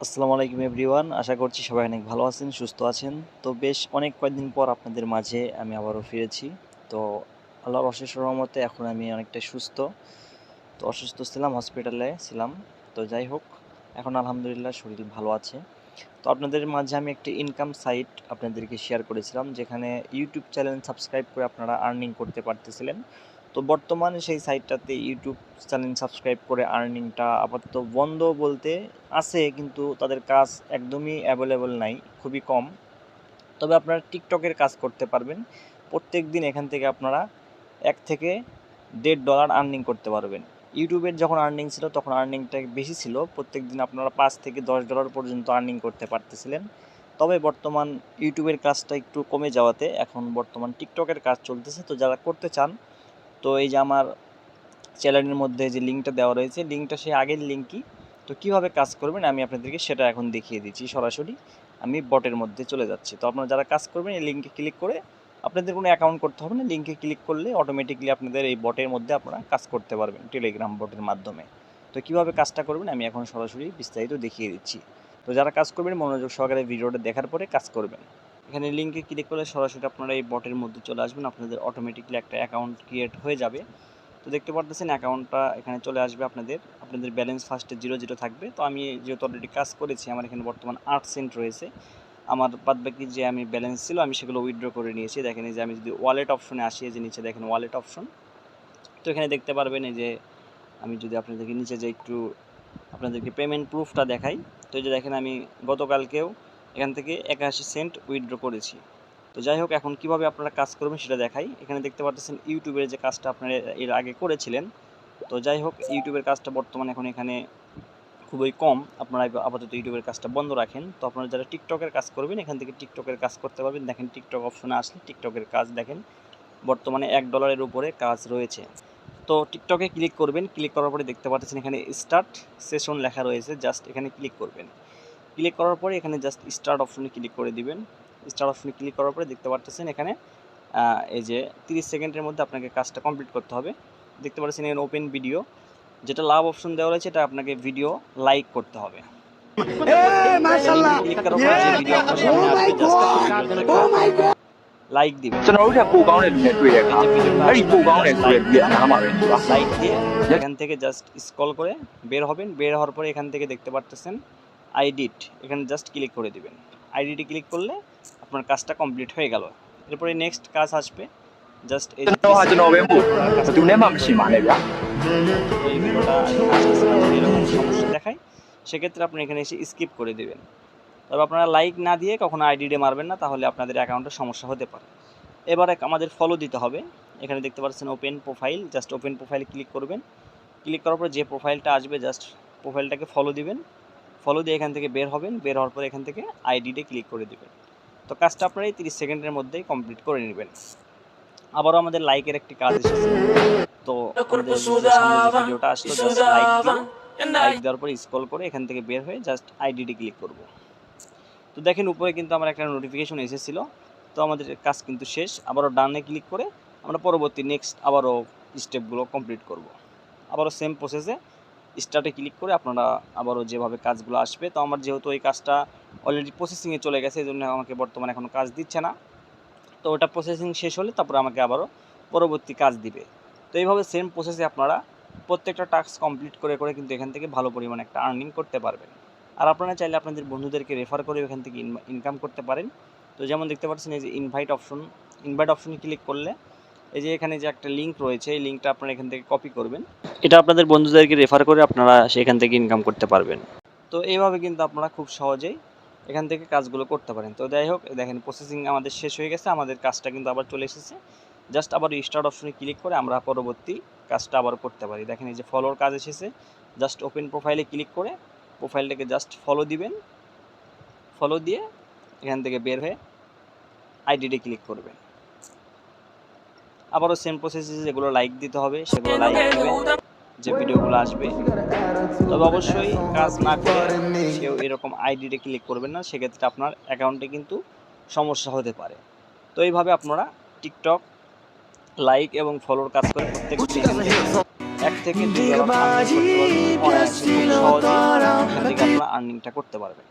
আসসালামু আলাইকুম এভরিওয়ান, আশা করছি সবাই অনেক ভালো আছেন, সুস্থ আছেন। তো বেশ অনেক কয়েকদিন পর আপনাদের মাঝে আমি আবারও ফিরেছি। তো আল্লাহর অশেষ রহমতে এখন আমি অনেকটাই সুস্থ। তো অসুস্থ ছিলাম, হসপিটালে ছিলাম। তো যাই হোক, এখন আলহামদুলিল্লাহ শরীর ভালো আছে। তো আপনাদের মাঝে আমি একটি ইনকাম সাইট আপনাদেরকে শেয়ার করেছিলাম, যেখানে ইউটিউব চ্যানেল সাবস্ক্রাইব করে আপনারা আর্নিং করতে পারতেছিলেন। তো বর্তমানে সেই সাইটটাতে ইউটিউব চ্যানেল সাবস্ক্রাইব করে আর্নিংটা আপাতত বন্ধ বলতে আছে, কিন্তু তাদের কাজ একদমই অ্যাভেলেবল নাই, খুবই কম। তবে আপনারা টিকটকের কাজ করতে পারবেন। প্রত্যেক দিন এখান থেকে আপনারা $1 থেকে $1.5 আর্নিং করতে পারবেন। ইউটিউবের যখন আর্নিং ছিল তখন আর্নিংটা বেশি ছিল, প্রত্যেক দিন আপনারা $5 থেকে $10 পর্যন্ত আর্নিং করতে পারতেছিলেন। তবে বর্তমান ইউটিউবের কাজটা একটু কমে যাওয়াতে এখন বর্তমান টিকটকের কাজ চলতেছে। তো যারা করতে চান, তো এই যে আমার চ্যানেলের মধ্যে যে লিঙ্কটা দেওয়া রয়েছে, লিঙ্কটা সেই আগের লিঙ্কই। তো কীভাবে কাজ করবেন আমি আপনাদেরকে সেটা এখন দেখিয়ে দিচ্ছি। সরাসরি আমি বটের মধ্যে চলে যাচ্ছি। তো আপনারা যারা কাজ করবেন এই লিঙ্কে ক্লিক করে, আপনাদের কোনো অ্যাকাউন্ট করতে হবে না, লিঙ্কে ক্লিক করলে অটোমেটিকলি আপনাদের এই বটের মধ্যে আপনারা কাজ করতে পারবেন টেলিগ্রাম বটের মাধ্যমে। তো কীভাবে কাজটা করবেন আমি এখন সরাসরি বিস্তারিত দেখিয়ে দিচ্ছি। তো যারা কাজ করবেন মনোযোগ সহকারে ভিডিওটা দেখার পরে কাজ করবেন। এখানে লিঙ্কে ক্লিক করলে সরাসরি আপনারা এই বটের মধ্যে চলে আসবেন, আপনাদের অটোমেটিকলি একটা অ্যাকাউন্ট ক্রিয়েট হয়ে যাবে। তো দেখতে পারতেছেন অ্যাকাউন্টটা এখানে চলে আসবে, আপনাদের ব্যালেন্স ফার্স্টে 0 থাকবে। তো আমি যেহেতু অলরেডি কাজ করেছি, আমার এখানে বর্তমান 8 সেন্ট রয়েছে। আমার বাদবাকি যে আমি ব্যালেন্স ছিল আমি সেগুলো উইথড্র করে নিয়েছি। দেখেন এই যে আমি যদি ওয়ালেট অপশনে আসি, এই যে নিচে দেখেন ওয়ালেট অপশন। তো এখানে দেখতে পারবেন এই যে আমি যদি আপনাদেরকে নিচে যে একটু আপনাদেরকে পেমেন্ট প্রুফটা দেখাই, তো এই যে দেখেন আমি গতকালকেও এখান থেকে 81 সেন্ট উইথড্র করেছি। তো যাই হোক, এখন কিভাবে আপনারা কাজ করবেন সেটা দেখাই। এখানে দেখতে পাচ্ছেন ইউটিউবের যে কাজটা আপনারা এর আগে করেছিলেন। তো যাই হোক, ইউটিউবের কাজটা বর্তমানে এখন এখানে খুবই কম, আপনারা আপাতত ইউটিউবের কাজটা বন্ধ রাখেন। তো আপনারা যারা টিকটকের কাজ করবেন এখান থেকে টিকটকের কাজ করতে পারবেন। দেখেন টিকটক অপশনে আসলে টিকটকের কাজ দেখেন বর্তমানে $1 উপরে কাজ রয়েছে। তো টিকটকে ক্লিক করবেন, ক্লিক করার পরে দেখতে পাচ্ছেন এখানে স্টার্ট সেশন লেখা রয়েছে, জাস্ট এখানে ক্লিক করবেন। ক্লিক করার পরে এখানে জাস্ট স্টার্ট অপশনে ক্লিক করে দিবেন। স্টার্ট অপশনে ক্লিক করার পরে দেখতে পাচ্ছেন এখানে এই যে 30 সেকেন্ডের মধ্যে আপনাকে কাজটা কমপ্লিট করতে হবে। দেখতে পাচ্ছেন এখানে ওপেন ভিডিও, যেটা লাভ অপশন দেওয়া রয়েছে, এটা আপনাকে ভিডিও লাইক করতে হবে। ক্লিক করার পরে যে ভিডিও আপনার সামনে আসবে জাস্ট লাইক দিবেন। ကျွန်တော်တို့ထက်ပိုကောင်းတဲ့လူနဲ့တွေ့တဲ့အခါ এই যে ভিডিওটা အဲ့ဒီ আসবে ပိုကောင်း আপনি တယ် জাস্ট ဆို লাইক တဲ့ দিবেন। နားမှာပဲသူက লাইক দিয়ে এখান থেকে জাস্ট স্ক্রল করে বের হবেন। বের হওয়ার পরে এখান থেকে দেখতে পারতেছেন আইডিট, এখানে জাস্ট ক্লিক করে দিবেন। আইডিটি ক্লিক করলে আপনার কাজটা কমপ্লিট হয়ে গেল। এরপরে নেক্সট কাজ আসবে, জাস্ট এই ကျွ যে 30 န်တော်ဟာကျွန်တော်ပဲ সেকেন্ডের মধ্যে ပို့ আপনার ဘယ် কাজটা သူနဲ့မှ কমপ্লিট မရှိ হয়ে ပါ যাবে। နဲ့ဗျာ তো এই ভিডিওটা আসতেছে না, যদি এরকম সমস্যা দেখায় সেক্ষেত্রে আপনি এখানে এসে স্কিপ করে দেবেন। তবে আপনারা লাইক না দিয়ে কখনো আইডিডে মারবেন না, তাহলে আপনাদের অ্যাকাউন্টে সমস্যা হতে পারে। এবারে আমাদের ফলো দিতে হবে। এখানে দেখতে পাচ্ছেন ওপেন প্রোফাইল, জাস্ট ওপেন প্রোফাইলে ক্লিক করবেন। ক্লিক করার পর যে প্রোফাইলটা আসবে জাস্ট প্রোফাইলটাকে ফলো দিবেন। ফলো দিয়ে এখান থেকে বের হবেন। বের হওয়ার পর এখান থেকে আইডিতে ক্লিক করে দেবেন। তো কাজটা আপনারা এই 30 সেকেন্ডের মধ্যেই কমপ্লিট করে নেবেন। আবারও আমাদের লাইকের একটি কাজ এসেছে। তো আমাদের যে সামনে যে ভিডিওটা আসলো জাস্ট লাইক দিব। লাইক দেওয়ার পর স্ক্রল করে এখান থেকে বের হয়ে জাস্ট আইডিতে ক্লিক করব। তো দেখেন উপরে কিন্তু আমার একটা নোটিফিকেশন এসেছিলো। তো আমাদের কাজ কিন্তু শেষ। আবারও ডানে ক্লিক করে আমরা পরবর্তী নেক্সট আবারও স্টেপগুলো কমপ্লিট করব। আবারও সেম প্রসেসে স্টার্টে ক্লিক করে আপনারা আবারও যেভাবে কাজগুলো আসবে। তো আমার যেহেতু এই কাজটা অলরেডি প্রসেসিংয়ে চলে গেছে, এই জন্য আমাকে বর্তমানে এখনও কাজ দিচ্ছে না। তো ওটা প্রসেসিং শেষ হলে তারপরে আমাকে আবারও পরবর্তী কাজ দিবে। তো এইভাবে সেম প্রসেসে আপনারা প্রত্যেকটা টাস্ক কমপ্লিট করে করে কিন্তু এখান থেকে ভালো পরিমাণে একটা আর্নিং করতে পারবেন। আর আপনারা চাইলে আপনাদের বন্ধুদেরকে রেফার করে এখান থেকে ইনকাম করতে পারেন। তো যেমন দেখতে পাচ্ছেন এই যে ইনভাইট অপশনে ক্লিক করলে এই যে এখানে যে একটা লিঙ্ক রয়েছে, এই লিঙ্কটা আপনারা এখান থেকে কপি করবেন। এটা আপনাদের বন্ধুদেরকে রেফার করে আপনারা সেখান থেকে ইনকাম করতে পারবেন। তো এইভাবে কিন্তু আপনারা খুব সহজেই এখান থেকে কাজগুলো করতে পারেন। তো যাই হোক, দেখেন প্রসেসিং আমাদের শেষ হয়ে গেছে, আমাদের কাজটা কিন্তু আবার চলে এসেছে। জাস্ট আবার স্টার্ট অপশনে ক্লিক করে আমরা পরবর্তী কাজটা আবার করতে পারি। দেখেন এই যে ফলোর কাজ এসেছে, জাস্ট ওপেন প্রোফাইলে ক্লিক করে প্রোফাইলটাকে জাস্ট ফলো দিবেন। ফলো দিয়ে এখান থেকে বের হয়ে আইডিতে ক্লিক করবেন। আবারও সেম প্রসেসে যেগুলো লাইক দিতে হবে সেগুলো লাইক দিবেন, যে ভিডিওগুলো আসবে। তবে অবশ্যই কাজ না করে কেউ এরকম আইডিতে ক্লিক করবেন না, সেক্ষেত্রে আপনার অ্যাকাউন্টে কিন্তু সমস্যা হতে পারে। তো এইভাবে আপনারা টিকটক লাইক এবং ফলোর কাজ করে প্রত্যেক দিন এখান থেকে 1 থেকে 2 ডলার আর্নিং করতে পারবেন অনায়াসে, খুব সহজেই এখান থেকে আপনারা আর্নিংটা করতে পারবেন।